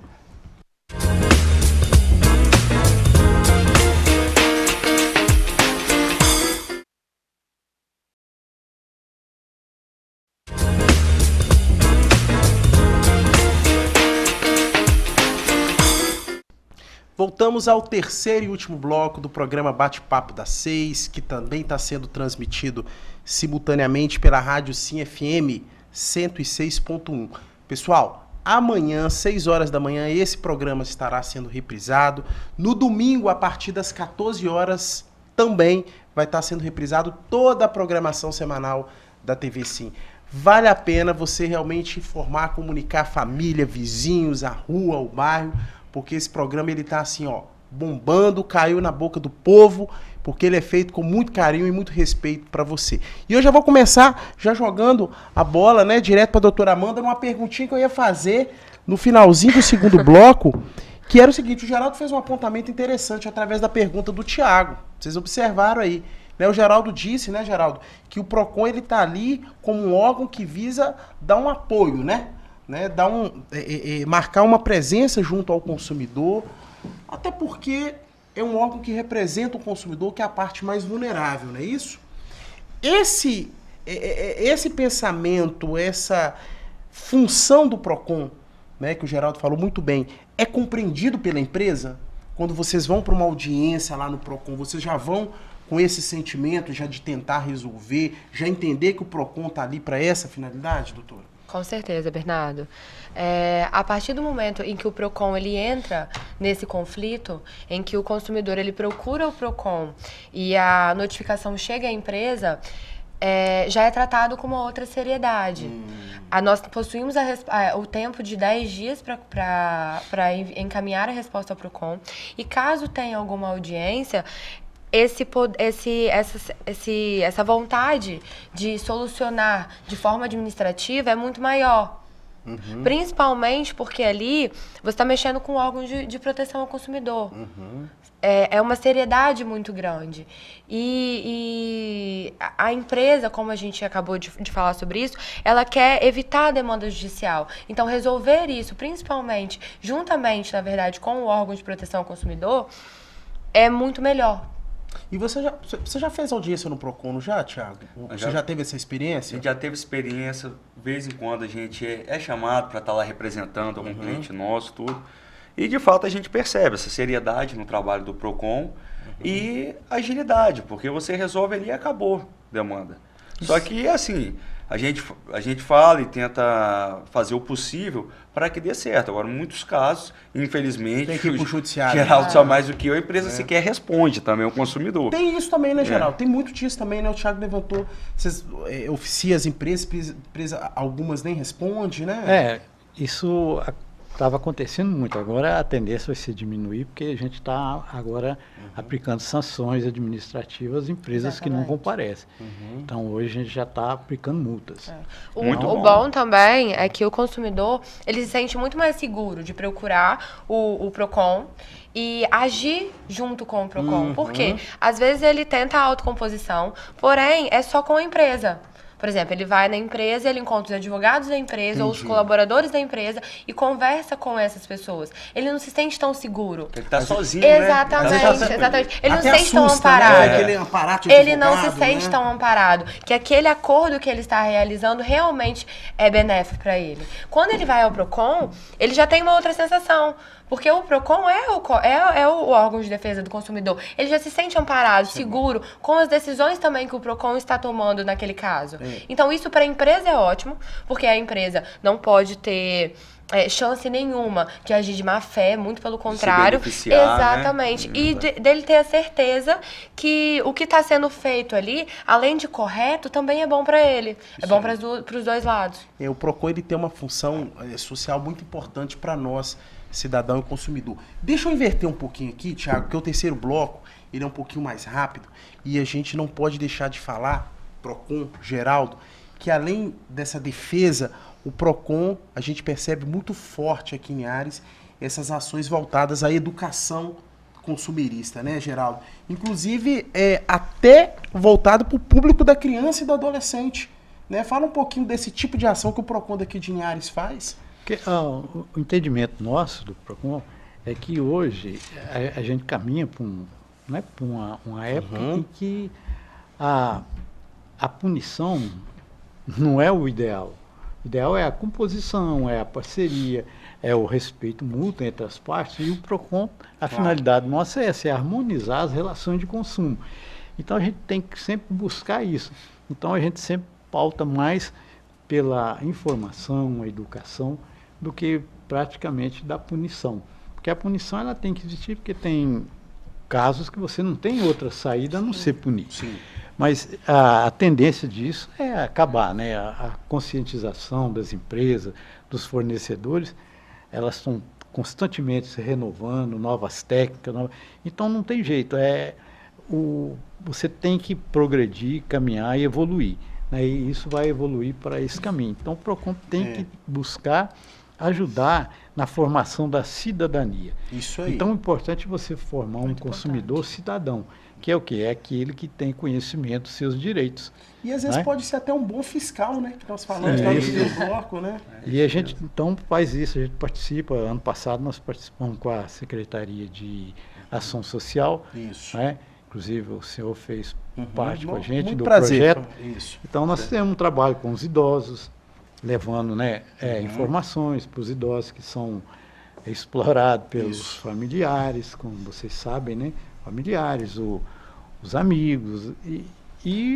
Voltamos ao terceiro e último bloco do programa Bate-Papo das 6, que também está sendo transmitido simultaneamente pela Rádio Sim FM 106.1. Pessoal, amanhã, 6 horas da manhã, esse programa estará sendo reprisado. No domingo, a partir das 14 horas, também vai estar sendo reprisado toda a programação semanal da TV Sim. Vale a pena você realmente informar, comunicar a família, vizinhos, a rua, o bairro, porque esse programa ele tá assim, ó, bombando, caiu na boca do povo, porque ele é feito com muito carinho e muito respeito para você. E eu já vou começar já jogando a bola, né, direto para a doutora Amanda, numa perguntinha que eu ia fazer no finalzinho do segundo bloco, que era o seguinte: o Geraldo fez um apontamento interessante através da pergunta do Thiago. Vocês observaram aí. Né, o Geraldo disse, né, Geraldo, que o PROCON ele tá ali como um órgão que visa dar um apoio, né? Dar marcar uma presença junto ao consumidor, até porque é um órgão que representa o consumidor, que é a parte mais vulnerável, não é isso? Esse pensamento, essa função do PROCON, né, que o Geraldo falou muito bem, é compreendido pela empresa? Quando vocês vão para uma audiência lá no PROCON, vocês já vão com esse sentimento já de tentar resolver, já entender que o PROCON está ali para essa finalidade, doutora? Com certeza, Bernardo. A partir do momento em que o PROCON ele entra nesse conflito, em que o consumidor ele procura o PROCON e a notificação chega à empresa, já é tratado com uma outra seriedade. Nós possuímos o tempo de 10 dias para encaminhar a resposta ao PROCON, e caso tenha alguma audiência, essa vontade de solucionar de forma administrativa é muito maior. Principalmente porque ali você está mexendo com órgão de proteção ao consumidor. É uma seriedade muito grande. E a empresa, como a gente acabou de falar sobre isso, ela quer evitar a demanda judicial. Então, resolver isso, principalmente, juntamente, na verdade, com o órgão de proteção ao consumidor, é muito melhor. E você já fez audiência no PROCON, já, Thiago? Você já teve essa experiência? A gente já teve experiência. De vez em quando a gente é chamado para estar lá representando algum cliente nosso, tudo. E, de fato, a gente percebe essa seriedade no trabalho do PROCON e agilidade, porque você resolve ali e acabou a demanda. Só que, assim, a gente fala e tenta fazer o possível para que dê certo. Agora, em muitos casos, infelizmente, tem que ir pro judiciário. Geraldo sabe mais do que eu, a empresa sequer responde também ao consumidor. Tem isso também, né, Geraldo? Tem muito disso também, né? O Thiago levantou, vocês oficiam as empresas, algumas nem respondem, né? Isso estava acontecendo muito. Agora a tendência vai ser diminuir, porque a gente está agora aplicando sanções administrativas às empresas que não comparecem. Então hoje a gente já está aplicando multas. O bom também é que o consumidor ele se sente muito mais seguro de procurar o PROCON e agir junto com o PROCON. Por quê? Às vezes ele tenta a autocomposição, porém é só com a empresa. Por exemplo, ele vai na empresa, ele encontra os advogados da empresa ou os colaboradores da empresa e conversa com essas pessoas. Ele não se sente tão seguro. Ele está sozinho, exatamente. Ele não se sente tão amparado. Ele não se sente tão amparado. Que aquele acordo que ele está realizando realmente é benéfico para ele. Quando ele vai ao PROCON, ele já tem uma outra sensação. Porque o PROCON é o órgão de defesa do consumidor. Ele já se sente amparado, seguro, com as decisões também que o PROCON está tomando naquele caso. Então, isso para a empresa é ótimo, porque a empresa não pode ter chance nenhuma de agir de má fé, muito pelo contrário. Exatamente. Né? E dele ter a certeza que o que está sendo feito ali, além de correto, também é bom para ele. É bom para os dois lados. O PROCON ele tem uma função social muito importante para nós, cidadão e consumidor. Deixa eu inverter um pouquinho aqui, Thiago, porque o terceiro bloco ele é um pouquinho mais rápido e a gente não pode deixar de falar, PROCON, Geraldo, que além dessa defesa, o PROCON, a gente percebe muito forte aqui em Ares essas ações voltadas à educação consumerista, né, Geraldo? Inclusive, até voltado para o público da criança e do adolescente, né? Fala um pouquinho desse tipo de ação que o PROCON daqui de Linhares faz. Porque, o entendimento nosso do PROCON é que hoje a gente caminha para uma época em que a punição não é o ideal. O ideal é a composição, é a parceria, é o respeito mútuo entre as partes. E o PROCON, a finalidade nossa é essa, é harmonizar as relações de consumo. Então a gente tem que sempre buscar isso. Então a gente sempre pauta mais pela informação, a educação, do que praticamente da punição. Porque a punição ela tem que existir, porque tem casos que você não tem outra saída a não ser punir. Sim. Mas a tendência disso é acabar, né? A conscientização das empresas, dos fornecedores, elas estão constantemente se renovando, novas técnicas. Então não tem jeito, você tem que progredir, caminhar e evoluir, né? E isso vai evoluir para esse caminho. Então o PROCON tem que buscar ajudar na formação da cidadania. Isso aí. Então é importante você formar um consumidor cidadão, que é o quê? É aquele que tem conhecimento dos seus direitos. E às vezes né? pode ser até um bom fiscal, né? Que nós falamos lá no bloco, né? E a gente então faz isso, a gente participa. Ano passado nós participamos com a Secretaria de Ação Social. Isso. Né? Inclusive o senhor fez parte com a gente muito do prazer. projeto. Isso. Então nós temos um trabalho com os idosos, levando, né, informações para os idosos que são explorados pelos familiares, como vocês sabem, né? Familiares, os amigos.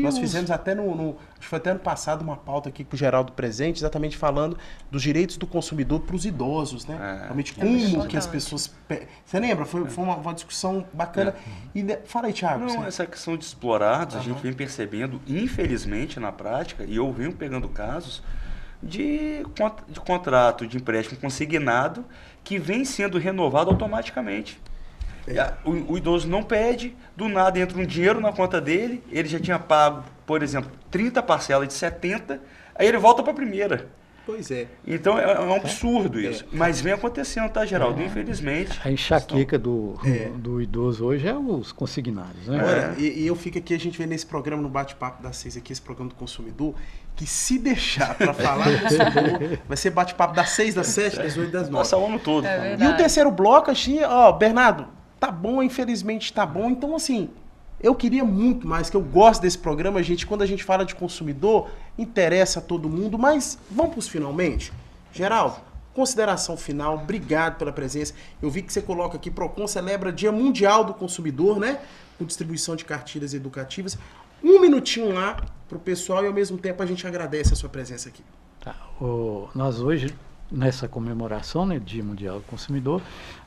Nós fizemos até acho que foi até ano passado uma pauta aqui com o Geraldo presente, exatamente falando dos direitos do consumidor para os idosos, né? Realmente como que as pessoas... Você lembra? Foi uma discussão bacana. Fala aí, Thiago. Não, essa questão de explorados, a gente vem percebendo, infelizmente, na prática, e eu venho pegando casos de contrato de empréstimo consignado que vem sendo renovado automaticamente. O idoso não pede, do nada entra um dinheiro na conta dele, ele já tinha pago, por exemplo, 30 parcelas de 70, aí ele volta para a primeira. Pois é. Então é um absurdo isso. Mas vem acontecendo, tá, Geraldo? Infelizmente. A enxaqueca do idoso hoje é os consignados, né? Agora, e eu fico aqui, a gente vê nesse programa, no Bate-Papo das 6 aqui, esse programa do consumidor, que se deixar para falar do consumidor, vai ser Bate-Papo das 6, das 7, das 8, das 9. Nossa, o ano todo. E o terceiro bloco, assim, Bernardo, tá bom, infelizmente tá bom. Então, assim, eu queria muito mais, que eu gosto desse programa, gente, quando a gente fala de consumidor, interessa a todo mundo, mas vamos pros finalmente? Geraldo, consideração final, obrigado pela presença. Eu vi que você coloca aqui, PROCON celebra Dia Mundial do Consumidor, né? Com distribuição de cartilhas educativas. Um minutinho lá pro pessoal e ao mesmo tempo a gente agradece a sua presença aqui. Tá. Nós hoje, nessa comemoração, né, Dia Mundial do Consumidor,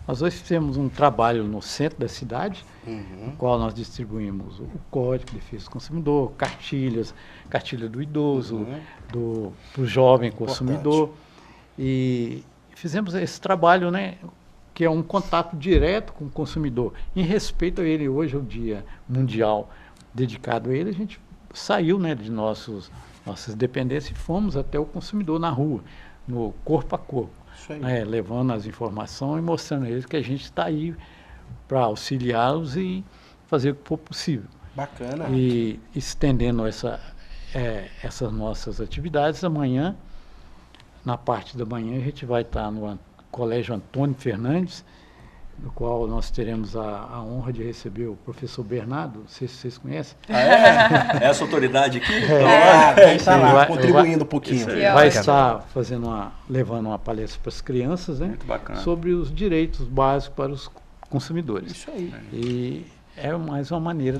nós hoje fizemos um trabalho no centro da cidade, no qual nós distribuímos o Código de Defesa do Consumidor, cartilha do idoso, do jovem consumidor. Importante. E fizemos esse trabalho, né, que é um contato direto com o consumidor. Em respeito a ele, hoje é o Dia Mundial dedicado a ele, a gente saiu, né, de nossas dependências e fomos até o consumidor na rua, no corpo a corpo. Né, levando as informações e mostrando a eles que a gente está aí para auxiliá-los e fazer o que for possível. Bacana. E estendendo essas nossas atividades, amanhã, na parte da manhã, a gente vai estar no Colégio Antônio Fernandes, no qual nós teremos a honra de receber o professor Bernardo, não sei se vocês conhecem. Essa autoridade aqui? Está lá, contribuindo um pouquinho. Vai estar levando uma palestra para as crianças, né? Muito bacana. Sobre os direitos básicos para os consumidores. Isso aí. E é mais uma maneira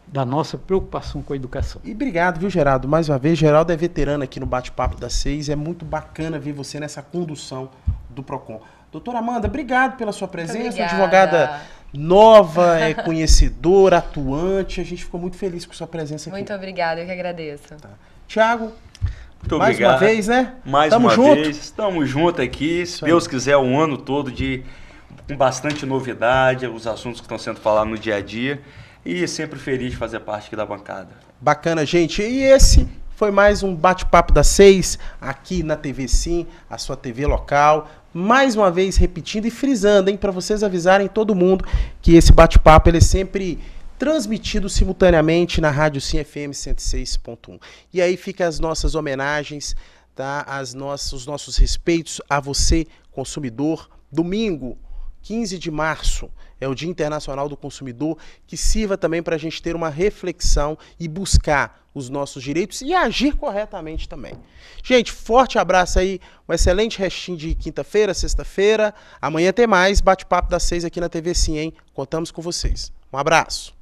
da nossa preocupação com a educação. E obrigado, viu, Geraldo? Mais uma vez, Geraldo é veterano aqui no Bate-Papo das 6, é muito bacana ver você nessa condução do PROCON. Doutora Amanda, obrigado pela sua presença, advogada nova, conhecedora, atuante, a gente ficou muito feliz com sua presença aqui. Muito obrigada, eu que agradeço. Tá. Tiago, muito mais obrigado. Uma vez, né? Mais Tamo uma junto. vez, estamos juntos aqui, se Deus quiser, um ano todo com bastante novidade, os assuntos que estão sendo falados no dia a dia, e sempre feliz de fazer parte aqui da bancada. Bacana, gente. E esse foi mais um Bate-Papo das 6, aqui na TV Sim, a sua TV local. Mais uma vez repetindo e frisando, hein, para vocês avisarem todo mundo que esse bate-papo ele é sempre transmitido simultaneamente na Rádio Sim FM 106.1. E aí fica as nossas homenagens, tá? Os nossos respeitos a você, consumidor. Domingo, 15 de março, é o Dia Internacional do Consumidor, que sirva também para a gente ter uma reflexão e buscar os nossos direitos e agir corretamente também. Gente, forte abraço aí, um excelente restinho de quinta-feira, sexta-feira. Amanhã tem mais Bate-Papo das 6 aqui na TV Sim, hein? Contamos com vocês. Um abraço.